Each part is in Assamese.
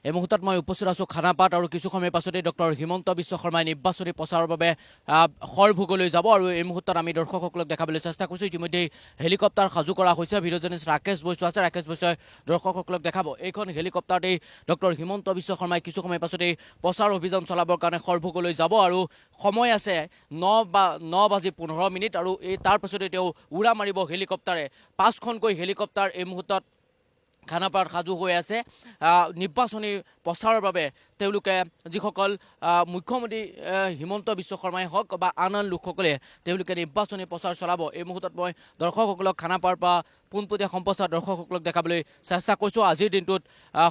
এই মুহূৰ্তত মই উপস্থিত আছোঁ খানাপাত আৰু কিছু সময়ৰ পাছতে ডক্টৰ হিমন্ত বিশ্ব শৰ্মাই নিৰ্বাচনী প্ৰচাৰৰ বাবে সৰভোগলৈ যাব আৰু এই মুহূৰ্তত আমি দৰ্শকসকলক দেখাবলৈ চেষ্টা কৰিছোঁ। ইতিমধ্যে হেলিকপ্টাৰ সাজু কৰা হৈছে। ভিডিঅ' জাৰ্নেলিষ্ট ৰাকেশ বৈশ্য আছে, ৰাকেশ বৈশ্যই দৰ্শকসকলক দেখাব। এইখন হেলিকপ্টাৰতেই ডক্টৰ হিমন্ত বিশ্ব শৰ্মাই কিছু সময়ৰ পাছতেই প্ৰচাৰ অভিযান চলাবৰ কাৰণে সৰভোগলৈ যাব আৰু সময় আছে 9:15 আৰু তাৰ পাছতে তেওঁ উৰা মাৰিব হেলিকপ্টাৰে। 5খনকৈ হেলিকপ্টাৰ এই মুহূৰ্তত খানাপাৰাত সাজু হৈ আছে নিৰ্বাচনী প্ৰচাৰৰ বাবে। তেওঁলোকে যিসকল মুখ্যমন্ত্ৰী হিমন্ত বিশ্ব শৰ্মাই হওক বা আন লোকসকলে তেওঁলোকে নিৰ্বাচনী প্ৰচাৰ চলাব। এই মুহূৰ্তত মই দৰ্শকসকলক খানাপাৰাৰ পৰা পোনপটীয়া সম্প্ৰচাৰ দৰ্শকসকলক দেখাবলৈ চেষ্টা কৰিছোঁ। আজিৰ দিনটোত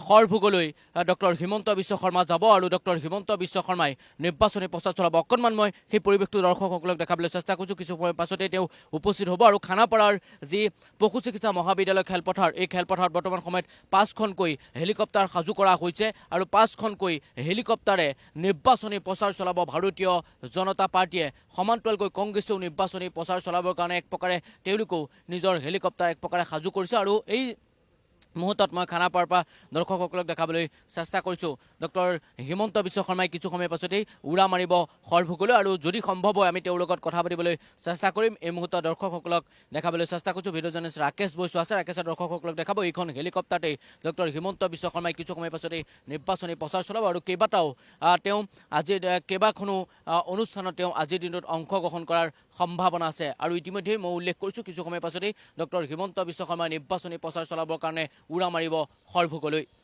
সৰভোগলৈ ডক্টৰ হিমন্ত বিশ্ব শৰ্মা যাব আৰু ডক্টৰ হিমন্ত বিশ্ব শৰ্মাই নিৰ্বাচনী প্ৰচাৰ চলাব। অকণমান মই সেই পৰিৱেশটো দৰ্শকসকলক দেখাবলৈ চেষ্টা কৰিছোঁ। কিছু সময়ৰ পাছতে তেওঁ উপস্থিত হ'ব আৰু খানাপাৰাৰ যি পশু চিকিৎসা মহাবিদ্যালয় খেলপথাৰ, এই খেলপথাৰত বৰ্তমান সময়ত 5খনকৈ হেলিকপ্টাৰ সাজু কৰা হৈছে আৰু 5খনকৈ হেলিকপ্টাৰে নিৰ্বাচনী প্ৰচাৰ চলাব ভাৰতীয় জনতা পাৰ্টীয়ে। সমান্তৰালকৈ কংগ্ৰেছেও নিৰ্বাচনী প্ৰচাৰ চলাবৰ কাৰণে এক প্ৰকাৰে তেওঁলোকেও নিজৰ হেলিকপ্টাৰ এক প্ৰকাৰে সাজু কৰিছে আৰু এই মুহূৰ্তত মই খানাপাৰাৰ পৰা দৰ্শকসকলক দেখাবলৈ চেষ্টা কৰিছোঁ। ডক্টৰ হিমন্ত বিশ্ব শৰ্মাই কিছু সময়ৰ পাছতেই উৰা মাৰিব সৰভোগলৈ আৰু যদি সম্ভৱ হয় আমি তেওঁৰ লগত কথা পাতিবলৈ চেষ্টা কৰিম। এই মুহূৰ্তত দৰ্শকসকলক দেখাবলৈ চেষ্টা কৰিছোঁ। ভিডিঅ' জাৰ্নেলিষ্ট ৰাকেশ বৈশ্য আছে, ৰাকেশে দৰ্শকসকলক দেখাব। এইখন হেলিকপ্টাৰতেই ডক্টৰ হিমন্ত বিশ্ব শৰ্মাই কিছু সময়ৰ পাছতেই নিৰ্বাচনী প্ৰচাৰ চলাব আৰু তেওঁ আজিৰ কেইবাখনো অনুষ্ঠানত তেওঁ আজিৰ দিনটোত অংশগ্ৰহণ কৰাৰ সম্ভাৱনা আছে। আৰু ইতিমধ্যেই মই উল্লেখ কৰিছোঁ কিছু সময়ৰ পাছতেই ডক্টৰ হিমন্ত বিশ্ব শৰ্মাই নিৰ্বাচনী প্ৰচাৰ চলাবৰ কাৰণে উৰা মাৰিব সৰভোগলৈ।